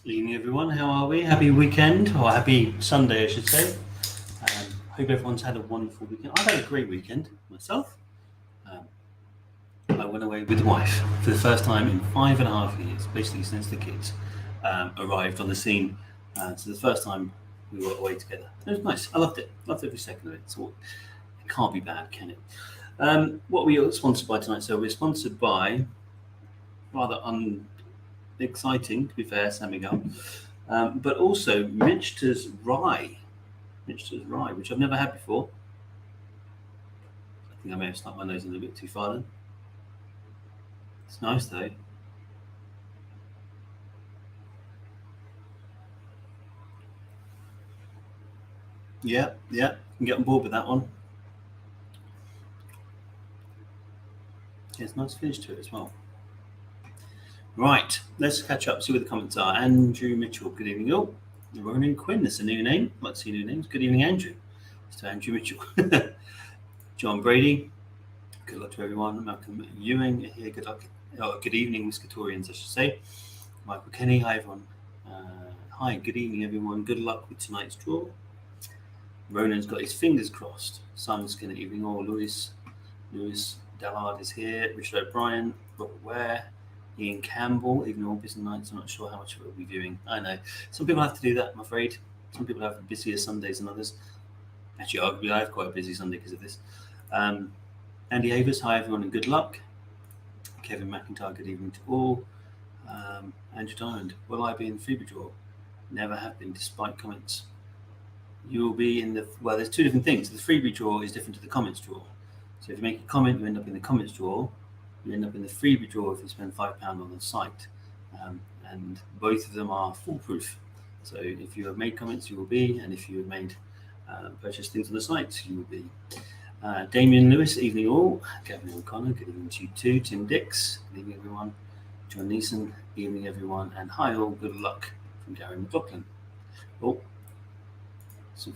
Evening, everyone. How are we? Happy weekend, or happy Sunday, I should say. Hope everyone's had a wonderful weekend. I've had a great weekend myself. I went away with the wife for the first time in 5.5 years, basically since the kids arrived on the scene. So the first time we were away together. It was nice. I loved it. Loved every second of it. So it can't be bad, can it? What we are sponsored by tonight? So we're sponsored by rather exciting, to be fair, San Miguel, but also Minchter's Rye, which I've never had before. I think I may have stuck my nose in a little bit too far then. It's nice though. Yeah, you can get on board with that one. Yeah, it's a nice finish to it as well. Right, let's catch up, see what the comments are. Andrew Mitchell, good evening. Oh, Ronan Quinn, that's a new name. Let's see new names. Good evening, Andrew. Mr. Andrew Mitchell. John Brady, good luck to everyone. Malcolm Ewing here, good luck. Good evening, Whiskatorians, I should say. Michael Kenny, hi everyone. Hi, good evening, everyone. Good luck with tonight's draw. Ronan's got his fingers crossed. Simon Skinner, evening all. Lewis Dallard is here. Richard O'Brien, Robert Ware, Ian Campbell, even all busy nights. I'm not sure how much we'll be viewing. I know some people have to do that, I'm afraid. Some people have busier Sundays than others. Actually, arguably, I have quite a busy Sunday because of this. Andy Avers, hi everyone, and good luck. Kevin McIntyre, good evening to all. Andrew Diamond, will I be in the Freebie Draw? Never have been, despite comments. You will be in the, well, there's two different things. The Freebie Draw is different to the comments draw. So if you make a comment, you end up in the comments draw. You end up in the Freebie Draw if you spend £5 on the site. And both of them are foolproof. So if you have made comments, you will be, and if you have made purchased things on the site, you will be. Damien Lewis, evening all. Gavin O'Connor, good evening to you too. Tim Dix, good evening everyone. John Neeson, evening everyone. And hi all, good luck from Gary McLaughlin. Oh, some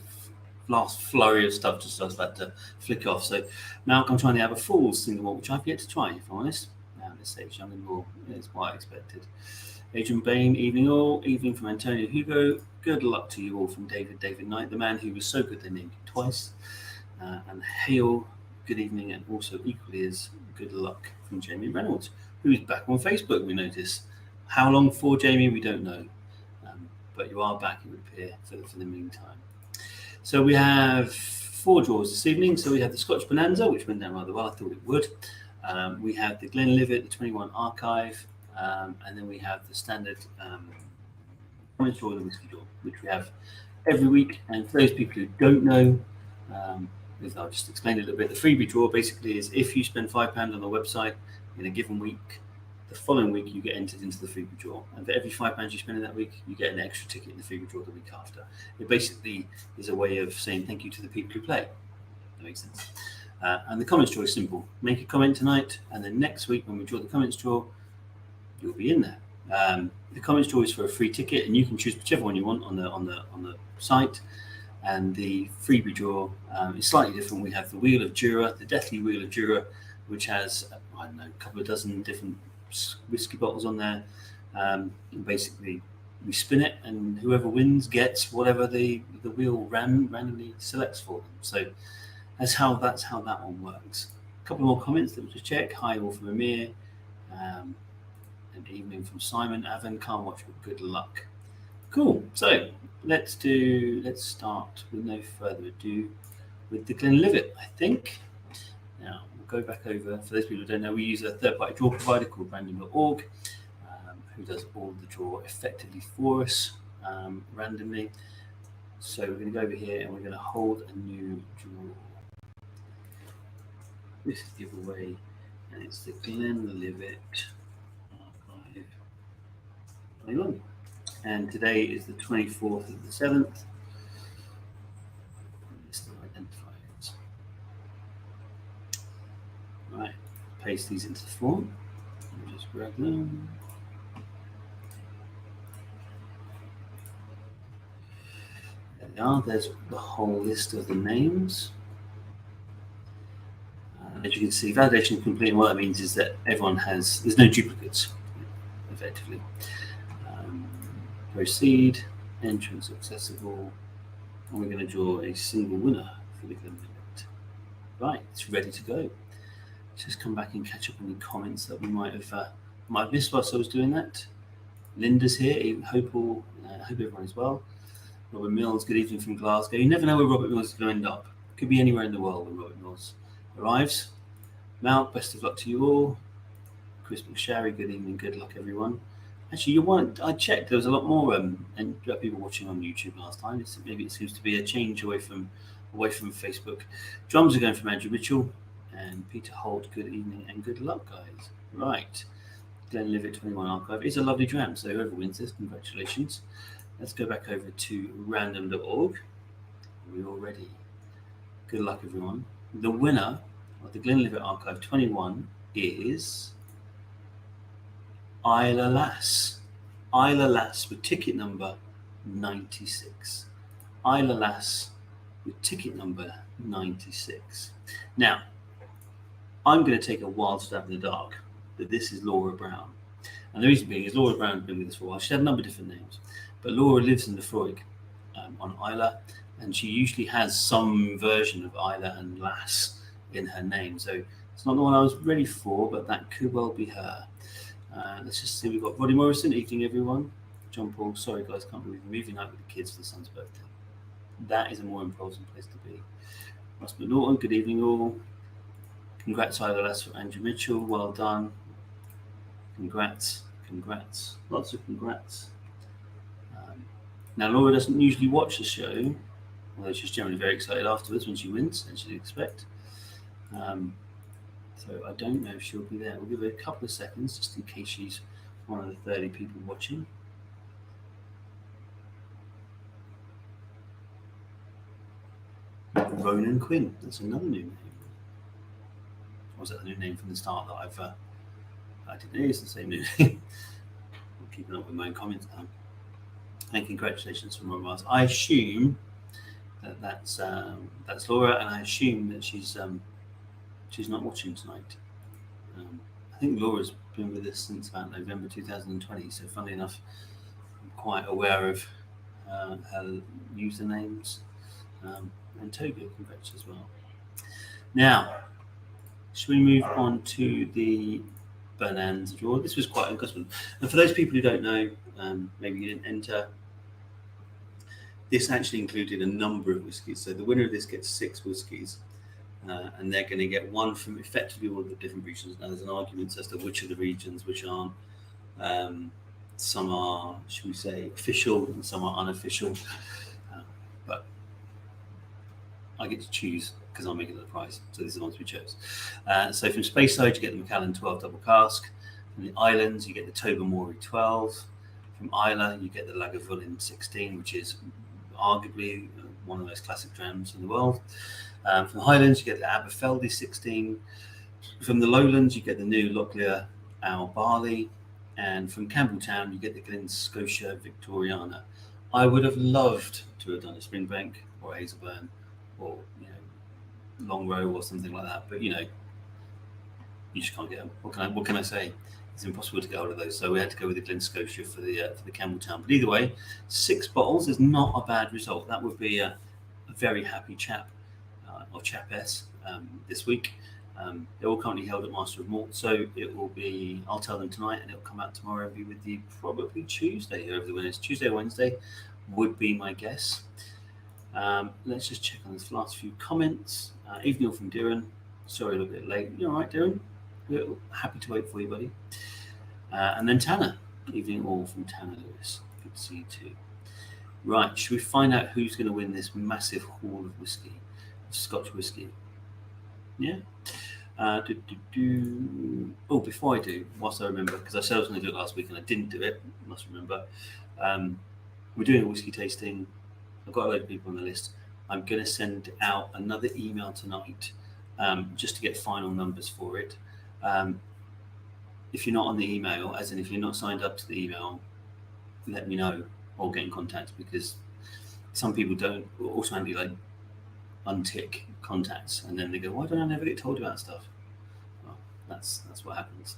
last flurry of stuff just about to flick off. So Malcolm, I'm trying to have a fool's single, which I've yet to try, if I'm honest. At this stage, young and raw is what I expected. Adrian Bain, evening all. Evening from Antonio Hugo. Good luck to you all from David Knight, the man who was so good they named him twice. And Hale, good evening, and also equally as good luck from Jamie Reynolds, who is back on Facebook, we notice. How long for, Jamie, we don't know. But you are back, it would appear, for the meantime. So we have 4 draws this evening. So we have the Scotch Bonanza, which went down rather well, I thought it would. We have the Glenlivet, the 21 Archive, and then we have the standard comments draw, the Whisky Draw, which we have every week. And for those people who don't know, I'll just explain it a little bit. The Freebie Draw basically is if you spend £5 on the website in a given week, the following week you get entered into the Freebie Draw. And for every £5 you spend in that week, you get an extra ticket in the Freebie Draw the week after. It basically is a way of saying thank you to the people who play. That makes sense. And the comments draw is simple. Make a comment tonight, and then next week when we draw the comments draw, you'll be in there. The comments draw is for a free ticket, and you can choose whichever one you want on the site. And the Freebie Draw is slightly different. We have the Wheel of Jura, the Deathly Wheel of Jura, which has, I don't know, a couple of dozen different whiskey bottles on there. And basically, we spin it, and whoever wins gets whatever the wheel randomly selects for them. So that's how that one works. A couple more comments that we'll just check. Hi all from Amir. And evening from Simon. Avon, can't watch with good luck. Cool. So let's start with no further ado with the Glenlivet, I think. Now we'll go back over. For those people who don't know, we use a third-party draw provider called random.org, who does all the draw effectively for us randomly. So we're going to go over here and we're going to hold a new draw. This is giveaway, and it's the Glenlivet Archive 21. And today is the 24th of the 7th. Let's identify it. Right, paste these into the form. I'll just grab them. There they are. There's the whole list of the names. As you can see, validation complete. And what that means is that everyone there's no duplicates, effectively. Proceed. Entrance accessible. And we're going to draw a single winner for the Glenlivet. Right, it's ready to go. Just come back and catch up on the comments that we might have missed whilst I was doing that. Linda's here. Hope everyone is well. Robert Mills, good evening from Glasgow. You never know where Robert Mills is going to end up. Could be anywhere in the world when Robert Mills arrives. Mount, best of luck to you all. Chris McSharry, good evening, good luck everyone. Actually, I checked, there was a lot more people watching on YouTube last time. Maybe it seems to be a change away from Facebook. Drums are going from Andrew Mitchell and Peter Holt, good evening and good luck, guys. Right, Glenlivet 21 Archive. It's a lovely dram, so whoever wins this, congratulations. Let's go back over to random.org. Are we all ready? Good luck, everyone. The winner of the Glenlivet Archive 21 is Isla Lass. Isla Lass with ticket number 96. Isla Lass with ticket number 96. Now, I'm going to take a wild stab in the dark that this is Laura Brown. And the reason being is Laura Brown's been with us for a while. She had a number of different names. But Laura lives in the Freud on Isla, and she usually has some version of Isla and Lass in her name. So it's not the one I was ready for, but that could well be her. Let's just see, we've got Roddy Morrison, evening everyone. John Paul, sorry guys, can't believe we're moving out with the kids for the son's birthday. That is a more imposing place to be. Ross McNaughton, good evening all. Congrats, Isla Lass for Andrew Mitchell, well done. Congrats, lots of congrats. Now, Laura doesn't usually watch the show, although she's generally very excited afterwards when she wins, as you'd expect. So I don't know if she'll be there. We'll give her a couple of seconds just in case she's one of the 30 people watching. Ronan Quinn, that's another new name. Or was that the new name from the start that I didn't know? It's the same new name. I'm keeping up with my own comments now. And congratulations from Ron Mars. I assume that's Laura, and I assume that she's not watching tonight. I think Laura's been with us since about November 2020. So funnily enough, I'm quite aware of her usernames. And Togo, congrats as well. Now, should we move on to the Bonanza Draw? This was quite a good one. And for those people who don't know, maybe you didn't enter, this actually included a number of whiskies. So the winner of this gets 6 whiskies, and they're going to get one from effectively all of the different regions. Now there's an argument as to which of the regions, which aren't. Some are, should we say, official, and some are unofficial. But I get to choose because I'm making the prize. So these are the ones we chose. So from Speyside, you get the Macallan 12 double cask. From the islands, you get the Tobermory 12. From Isla, you get the Lagavulin 16, which is arguably one of the most classic drams in the world. From the Highlands, you get the Aberfeldy 16. From the Lowlands, you get the new Locklear Owl Barley. And from Campbelltown, you get the Glen Scotia Victoriana. I would have loved to have done a Springbank or Hazelburn or Long Row or something like that, but you just can't get them. What can I say? It's impossible to get hold of those, so we had to go with the Glen Scotia for the Campbelltown. But either way, 6 bottles is not a bad result. That would be a very happy chap or chapess this week. They're all currently held at Master of Malt, so it will be. I'll tell them tonight, and it'll come out tomorrow and be with you probably Tuesday. Over the winners, Tuesday or Wednesday would be my guess. Let's just check on this last few comments. Evening from Darren. Sorry, a little bit late. You all right, Darren? We're happy to wait for you, buddy. And then Tanner. Evening all from Tanner Lewis. Good to see you too. Right, should we find out who's going to win this massive haul of whiskey, Scotch whiskey? Yeah. Oh, before I do, whilst I remember, because I said I was going to do it last week and I didn't do it, I must remember. We're doing a whiskey tasting. I've got a load of people on the list. I'm going to send out another email tonight just to get final numbers for it. If you're not on the email, as in if you're not signed up to the email, let me know or get in contact, because some people don't automatically untick contacts and then they go, why don't I never get told about stuff? Well, that's what happens.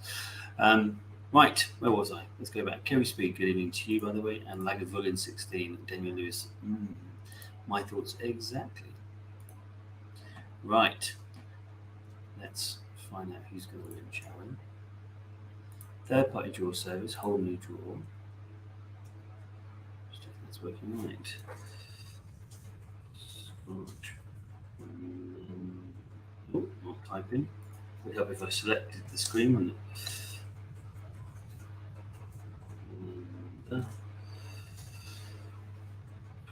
Right, where was I? Let's go back. Kerry Speed, good evening to you, by the way, and Lagavulin 16, Damian Lewis. My thoughts exactly. Right, let's find out who's going to win, shall we? Third party draw service, whole new draw. Just checking that's working right. Oh, not typing. Would help if I selected the screen, wouldn't it?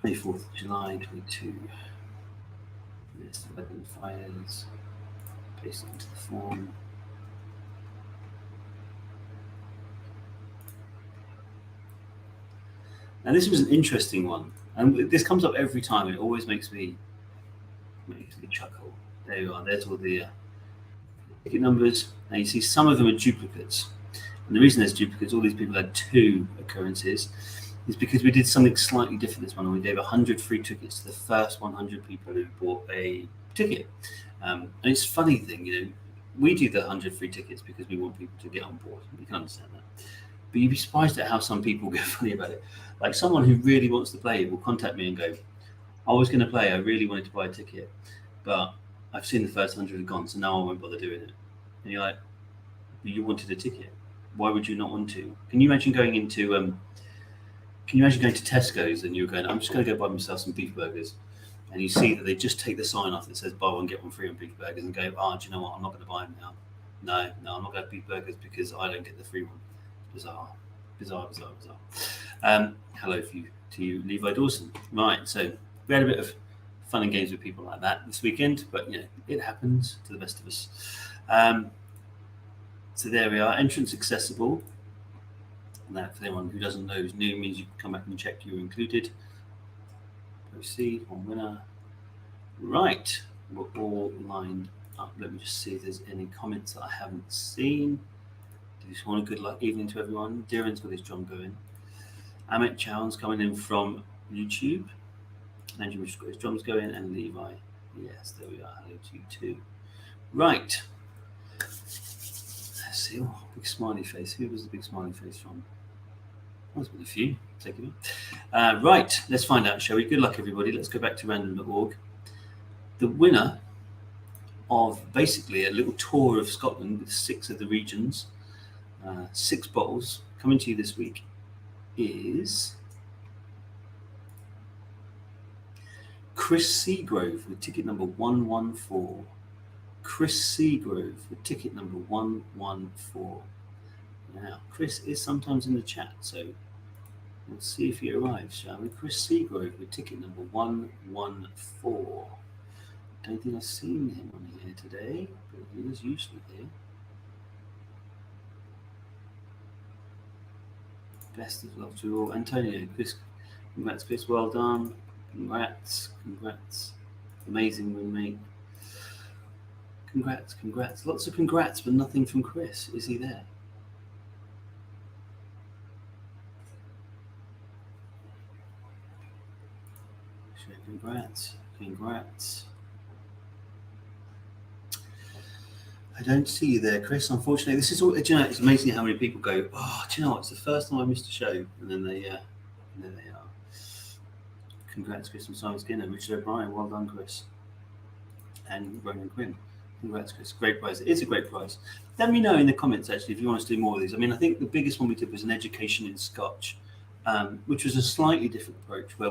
24th of July 22. List of identifiers. Paste it into the form. Now this was an interesting one, and this comes up every time. It always makes me chuckle. There you are. There's all the ticket numbers. Now you see some of them are duplicates, and the reason there's duplicates, all these people had 2 occurrences, is because we did something slightly different this one, and we gave 100 free tickets to the first 100 people who bought a ticket. And it's a funny thing, we do the 100 free tickets because we want people to get on board. You can understand that. But you'd be surprised at how some people get funny about it. Like someone who really wants to play will contact me and go, I was going to play, I really wanted to buy a ticket, but I've seen the first 100 have gone, so now I won't bother doing it. And you're like, you wanted a ticket. Why would you not want to? Can you imagine going into Tesco's and you're going, I'm just going to go buy myself some beef burgers, and you see that they just take the sign off that says buy one get one free on beef burgers and go, do you know what? I'm not going to buy them now. No, I'm not going to have beef burgers because I don't get the free one. Bizarre. Hello to you, Levi Dawson. Right, so we had a bit of fun and games with people like that this weekend, but it happens to the best of us. So there we are, entrance accessible. And that, for anyone who doesn't know, is new, means you can come back and check you're included. Proceed, one winner. Right, we're all lined up. Let me just see if there's any comments that I haven't seen. Just want a good luck evening to everyone. Darren's got his drum going. Amit Chow's coming in from YouTube. Andrew's got his drums going, and Levi. Yes, there we are. Hello to you too. Right. Let's see. Oh, big smiley face. Who was the big smiley face from? There's been a few. Take it. Right. Let's find out, shall we? Good luck, everybody. Let's go back to random.org. The winner of basically a little tour of Scotland with 6 of the regions, 6 bottles coming to you this week is Chris Seagrove with ticket number 114. Chris Seagrove with ticket number 114. Now, Chris is sometimes in the chat, so let's see if he arrives, shall we? Chris Seagrove with ticket number 114. Don't think I've seen him on here today, but he is usually here. Best of love to all. Antonio, Chris, congrats, Chris. Well done. Congrats. Amazing win, mate. Congrats. Lots of congrats, but nothing from Chris. Is he there? Congrats. I don't see you there, Chris. Unfortunately, this is all. It's amazing how many people go, oh, do you know what? It's the first time I missed a show, and then there they are. Congrats, Chris and Simon Skinner, Richard O'Brien. Well done, Chris. And Ronan Quinn. Congrats, Chris. Great prize. It is a great prize. Let me know in the comments, actually, if you want us to do more of these. I mean, I think the biggest one we did was an education in Scotch, which was a slightly different approach, where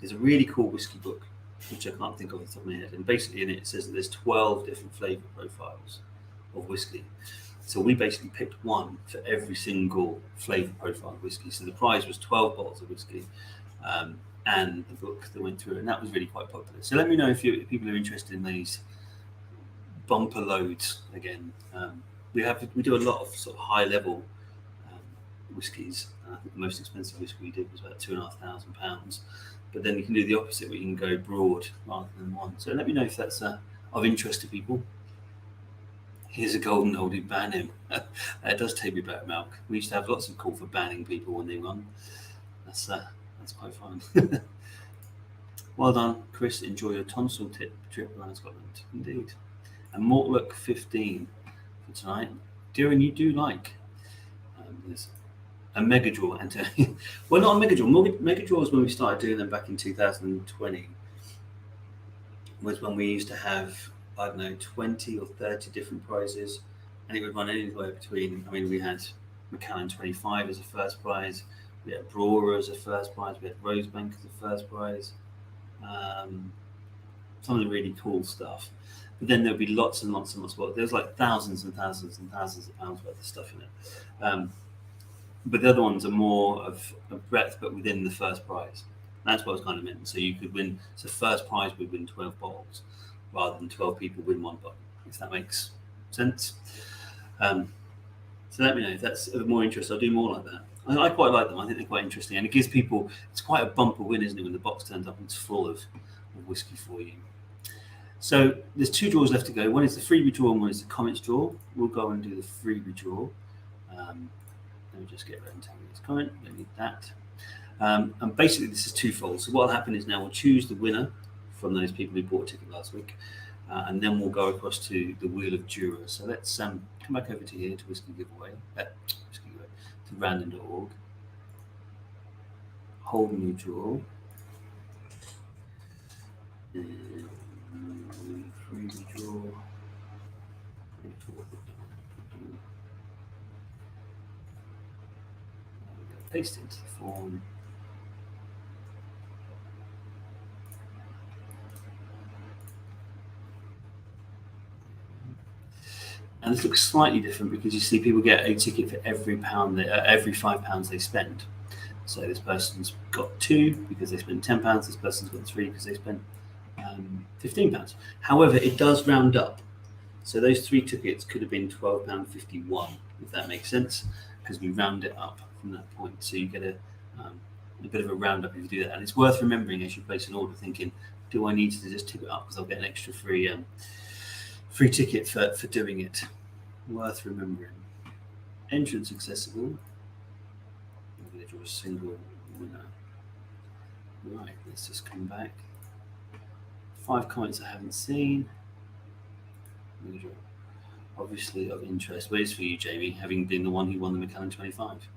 there's a really cool whiskey book, which I can't think of off the top of my head. And basically in it says that there's 12 different flavour profiles of whiskey. So we basically picked one for every single flavour profile of whiskey. So the prize was 12 bottles of whiskey and the book that went through it. And that was really quite popular. So let me know if people are interested in these bumper loads again. We do a lot of sort of high level whiskies. I think the most expensive whiskey we did was about £2,500. But then you can do the opposite, where you can go broad rather than one. So let me know if that's of interest to people. Here's a golden oldie, ban him. That does take me back, Malk. We used to have lots of call for banning people when they run. That's quite fun. Well done, Chris. Enjoy your tonsil trip around Scotland. Indeed. And Mortlock 15 for tonight. Darren, you do like There's a mega draw, Anthony. Well, not a mega draw. Mega draw was when we started doing them back in 2020. Was when we used to have, I don't know, 20 or 30 different prizes, and it would run anywhere between. I mean, we had Macallan 25 as a first prize. We had Brewer as a first prize. We had Rosebank as a first prize. Some of the really cool stuff. But then there'll be lots and lots and lots more. There's like thousands and thousands and thousands of pounds worth of stuff in it. But the other ones are more of breadth, but within the first prize. That's what I was kind of meant. So you could win. So first prize would win 12 bottles, rather than 12 people win one bottle. If that makes sense. So let me know if that's of more interest. I'll do more like that. I quite like them. I think they're quite interesting, and it gives people. It's quite a bumper win, isn't it, when the box turns up and it's full of whiskey for you. So there's 2 draws left to go. One is the freebie draw and one is the comments draw. We'll go and do the freebie draw. Let me just get around to this comment. Don't need that. And basically this is twofold. So what will happen is now we'll choose the winner from those people who bought a ticket last week. And then we'll go across to the Wheel of Jurors. So let's come back over to here to Whisky Giveaway, to random.org. Hold new draw. Freebie draw. Paste it into the form. And this looks slightly different because you see people get a ticket for every £5 they spend. So this person's got 2 because they spent £10. This person's got 3 because they spent £15. However, it does round up. So those 3 tickets could have been £12.51, if that makes sense, because we round it up from that point. So you get a bit of a roundup if you do that. And it's worth remembering as you place an order, thinking, do I need to just tip it up because I'll get an extra free ticket for doing it. Worth remembering. Entrance accessible. I'm going to draw a single winner. Right, let's just come back. 5 comments I haven't seen. Obviously of interest. Where's for you, Jamie, having been the one who won the Macallan 25?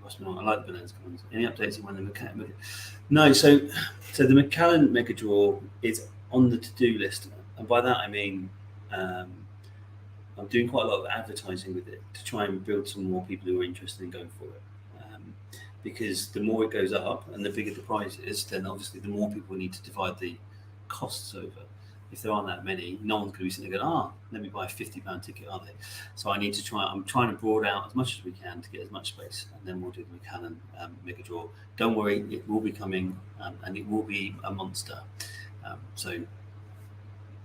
I like the Bonanza ones. Any updates on when the Macallan? No, so the Macallan Mega Draw is on the to-do list, and by that I mean I'm doing quite a lot of advertising with it to try and build some more people who are interested in going for it. Because the more it goes up and the bigger the prize is, then obviously the more people need to divide the costs over. If there aren't that many, no one's going to be sitting there going, let me buy a £50 ticket, are they? So I'm trying to broad out as much as we can to get as much space, and then we'll do the Macallan Mega Draw. Don't worry, it will be coming, and it will be a monster.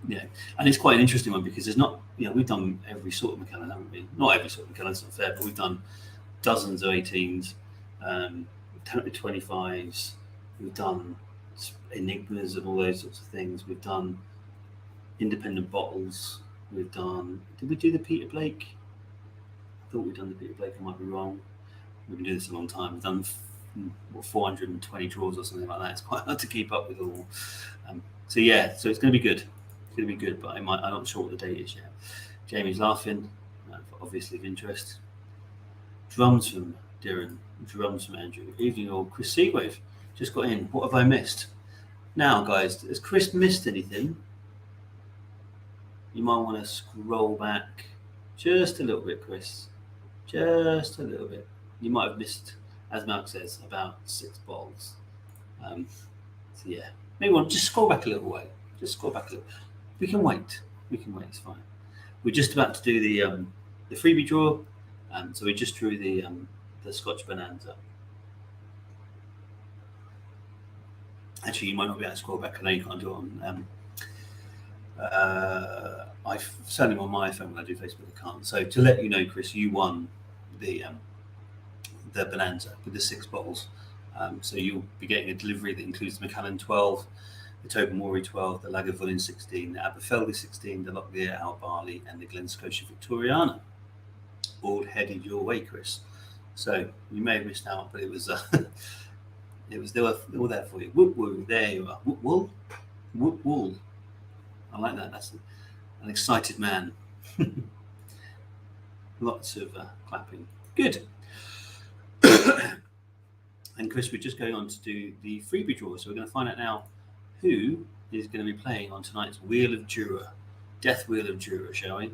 Yeah, and it's quite an interesting one because there's not, we've done every sort of Macallan, haven't we? Not every sort of Macallan, it's not fair, but we've done dozens of 18s, 25s, we've done enigmas and all those sorts of things. We've done independent bottles. We've done. Did we do the Peter Blake? I thought we'd done the Peter Blake. I might be wrong. We've been doing this a long time. We've done 420 draws or something like that. It's quite hard to keep up with all. So it's going to be good. It's going to be good, but I'm not sure what the date is yet. Jamie's laughing, obviously of interest. Drums from Darren. Drums from Andrew. Evening all. Chris Seagrave just got in. What have I missed? Now, guys, has Chris missed anything? You might want to scroll back just a little bit, Chris. Just a little bit. You might have missed, as Mark says, about 6 bottles. Maybe just scroll back a little way. Just scroll back a little. We can wait. It's fine. We're just about to do the freebie draw. So we just drew the Scotch Bonanza. Actually, you might not be able to scroll back. I know you can't do it on. Certainly on my phone when I do Facebook, I can't. So to let you know, Chris, you won the Bonanza with the 6 bottles. So you'll be getting a delivery that includes the Macallan 12, the Tobermory 12, the Lagavulin 16, the Aberfeldy 16, the Locklear Al Barley, and the Glen Scotia Victoriana. All headed your way, Chris. So you may have missed out, but it was they were all there for you. Whoop woo, there you are. Whoop wool, whoop wool. I like that. That's an excited man. Lots of clapping. Good. And Chris, we're just going on to do the freebie draw. So we're going to find out now who is going to be playing on tonight's Wheel of Juror, Death Wheel of Juror, shall we?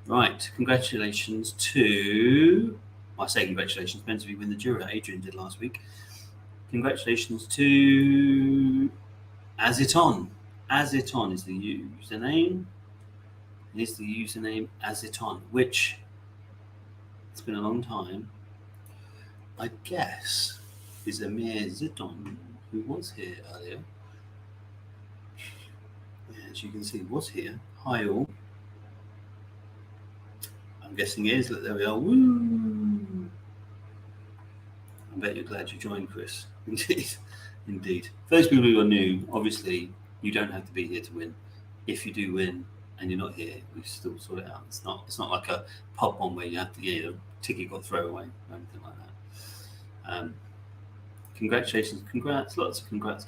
Right. Congratulations to, I say congratulations, meant to be win the juror. Adrian did last week. Congratulations to As It On. As It On is the username. Is the username As It On, which it's been a long time. I guess is Amir Zidon, who was here earlier. As you can see, was here. Hi all. I'm guessing it is. There we are. Woo! I bet you're glad you joined, Chris. Indeed. Indeed. For those people who are new, obviously you don't have to be here to win. If you do win and you're not here, we still sort it out. It's not like a pub one where you have to get a ticket got thrown away or anything like that. Congratulations, congrats, lots of congrats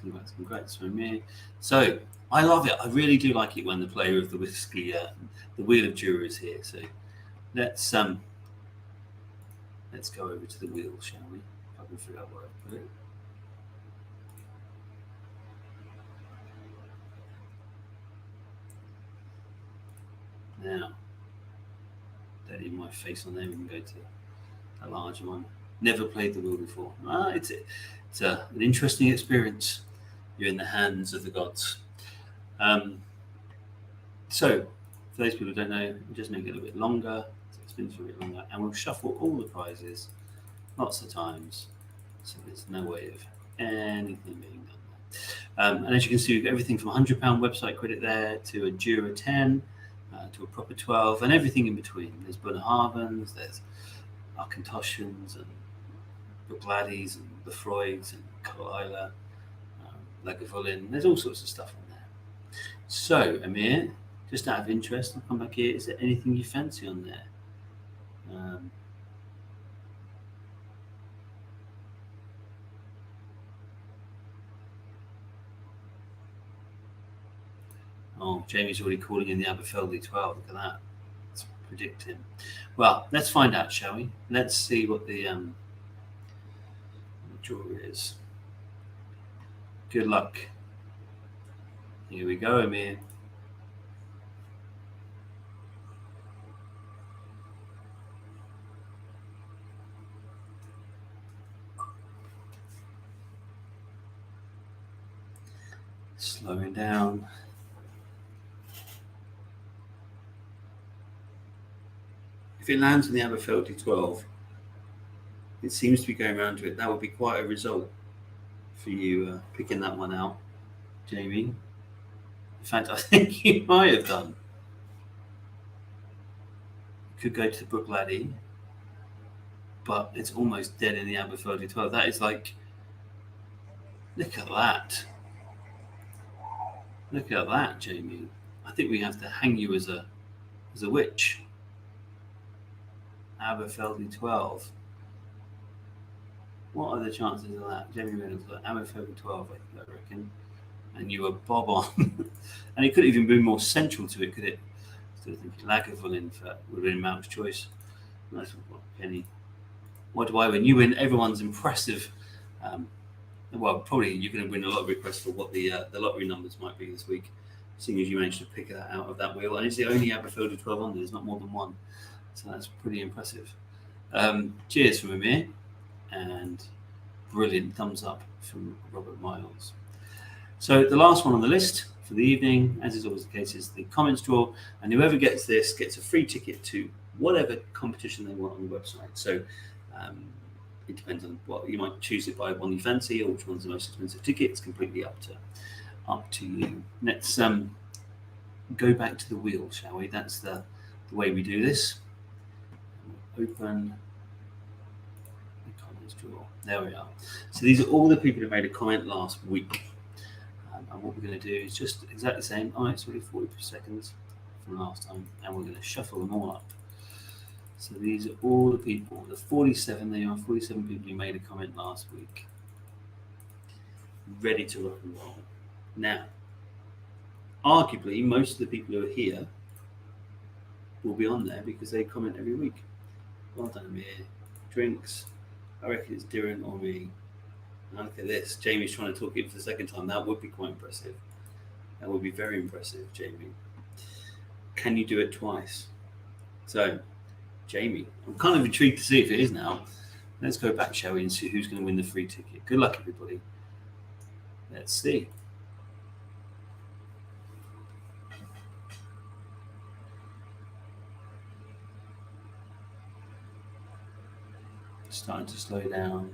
from me. So I love it. I really do like it when the player of the Whisky, the Wheel of Juror is here. So let's go over to the wheel, shall we? If I can figure out where I put it. Now, don't leave my face on there. We can go to a larger one. Never played the wheel before. It's an interesting experience. You're in the hands of the gods. So, for those people who don't know, we'll just make it a little bit longer. So it spins for a bit longer, and we'll shuffle all the prizes lots of times. So there's no way of anything being done there. And as you can see, we've got everything from £100 website credit there to a Jura 10, to a proper 12, and everything in between. There's Bunnahavens, there's Arcantoshans, and Bugladdies, and Lefroids, and Kalila, Lagavulin. There's all sorts of stuff on there. So, Amir, just out of interest, I'll come back here. Is there anything you fancy on there? Oh, Jamie's already calling in the Aberfeldy 12. Look at that. Let's predict him. Well, let's find out, shall we? Let's see what the draw is. Good luck. Here we go, Amir. Slowing down. If it lands in the Aberfeldy 12, it seems to be going around to it. That would be quite a result for you picking that one out, Jamie. In fact, I think you might have done. You could go to the Brookladdy, but it's almost dead in the Aberfeldy 12. That is like, look at that. Look at that, Jamie. I think we have to hang you as a witch. Aberfeldy 12. What are the chances of that? Jamie Reynolds, Aberfeldy 12, I reckon. And you were bob on. And it could even be more central to it, could it? Still thinking Lagavulin would have been Mount's choice. Nice one, Penny. What do I win? You win everyone's impressive. Well, probably you're going to win a lot of requests for what the lottery numbers might be this week, seeing as you managed to pick that out of that wheel. And it's the only Aberfeldy 12 on there. There's not more than one. So that's pretty impressive. Cheers from Amir. And brilliant thumbs up from Robert Miles. So the last one on the list for the evening, as is always the case, is the comments draw. And whoever gets this gets a free ticket to whatever competition they want on the website. So it depends on what you might choose it by one you fancy or which one's the most expensive ticket. It's completely up to you. Let's go back to the wheel, shall we? That's the way we do this. Open the comments draw. There we are. So these are all the people who made a comment last week. And what we're going to do is just exactly the same. It's already 40 seconds from last time, and we're going to shuffle them all up. So these are all the people, the 47, there are 47 people who made a comment last week. Ready to rock and roll. Now, arguably, most of the people who are here will be on there because they comment every week. Well done, Amir. drinks. I reckon it's Darren or me. Now look at this. Jamie's trying to talk it for the second time. That would be quite impressive. That would be very impressive, Jamie. Can you do it twice? So, Jamie, I'm kind of intrigued to see if it is now. Let's go back, shall we, and see who's going to win the free ticket. Good luck, everybody. Let's see. Starting to slow down.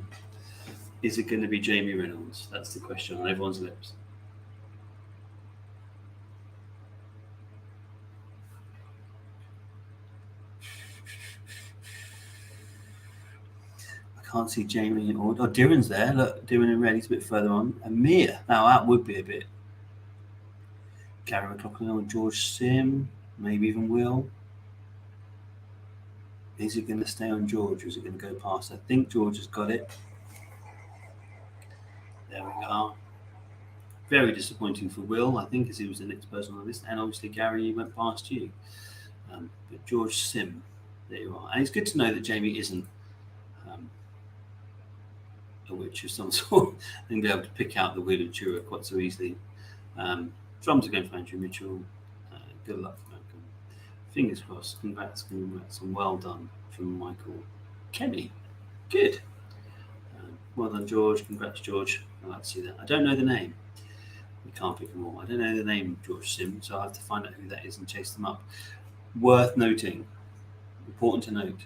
Is it going to be Jamie Reynolds? That's the question on everyone's lips. I can't see Jamie or Darren's there. Look, Darren in red, he's a bit further on. And Mia. Now that would be a bit. Gary McLaughlin or George Sim, maybe even Will. Is it going to stay on George or is it going to go past? I think George has got it. There we go. Very disappointing for Will, I think, as he was the next person on the list. And obviously, Gary went past you. But George Sim, there you are. And it's good to know that Jamie isn't a witch of some sort and be able to pick out the wheel of Jura quite so easily. Drums are going for Andrew Mitchell. Good luck for Malcolm. Fingers crossed. Congrats, and well done from Michael Kenny. Good. Well done, George. Congrats, George. I'd like to see that. I don't know the name. We can't pick them all. I don't know the name of George Sim, so I'll have to find out who that is and chase them up. Worth noting, important to note,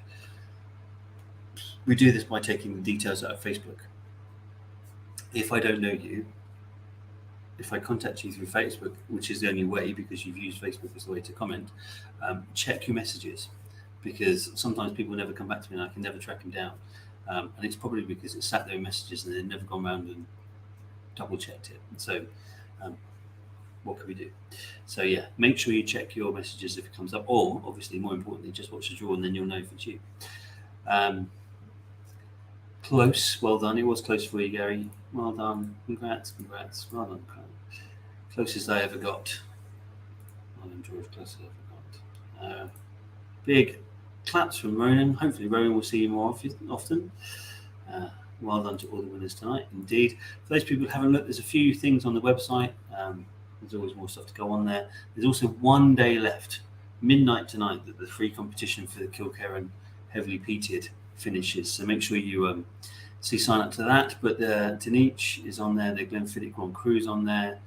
we do this by taking the details out of Facebook. If I don't know you, if I contact you through Facebook, which is the only way because you've used Facebook as a way to comment, check your messages because sometimes people never come back to me and I can never track them down. And it's probably because it's sat there in messages and they've never gone around and double checked it. So what can we do? So yeah, make sure you check your messages if it comes up, or obviously more importantly, just watch the draw and then you'll know if it's you. Close, well done. It was close for you, Gary. Well done. Congrats. Well done. Closest I ever got. Well done, George. Closest I ever got. Big claps from Ronan. Hopefully Ronan will see you more often. Well done to all the winners tonight. Indeed. For those people who haven't looked, there's a few things on the website. There's always more stuff to go on there. There's also 1 day left, midnight tonight, that the free competition for the Kilkerran Heavily Peated finishes. So make sure you sign up to that. But the Teniche is on there. The Glenfiddich Grand Cru is on there.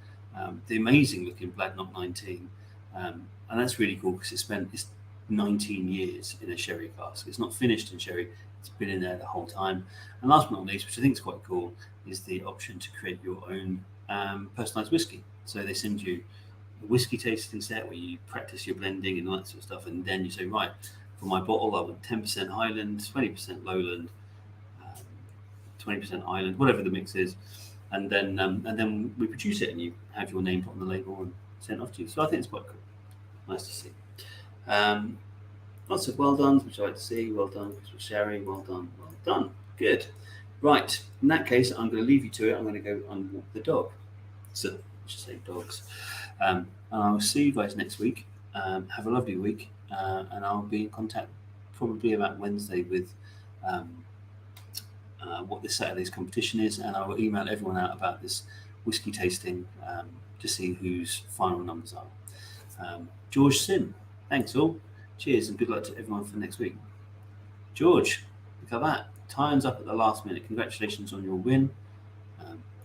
The amazing looking Bladnoch 19. And that's really cool because it's 19 years in a sherry cask. It's not finished in sherry. It's been in there the whole time. And last but not least, which I think is quite cool, is the option to create your own personalised whiskey. So they send you a whiskey tasting set where you practice your blending and all that sort of stuff. And then you say, right, for my bottle, I want 10% Highland, 20% Lowland, 20% Island, whatever the mix is. And then we produce it and you have your name put on the label and sent off to you. So I think it's quite cool. Nice to see. Lots of well done, which I like to see. Well done, Crystal Sherry. Well done. Good. Right. In that case, I'm going to leave you to it. I'm going to go unwalk the dog. So I should say dogs. And I'll see you guys next week. Have a lovely week. And I'll be in contact probably about Wednesday with what this Saturday's competition is. And I will email everyone out about this whiskey tasting to see whose final numbers are. George Sim. Thanks all. Cheers and good luck to everyone for next week. George, look at that. Time's up at the last minute. Congratulations on your win.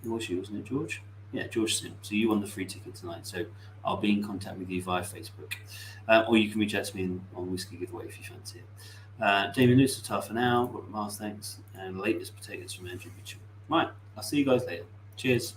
It was you, wasn't it, George? Yeah, George Sim. So you won the free ticket tonight. So I'll be in contact with you via Facebook. Or you can reach out to me on Whisky Giveaway if you fancy it. Damien Lewis, for now. Robert Mars, thanks. And latest potatoes from Andrew Mitchell. Right, I'll see you guys later. Cheers.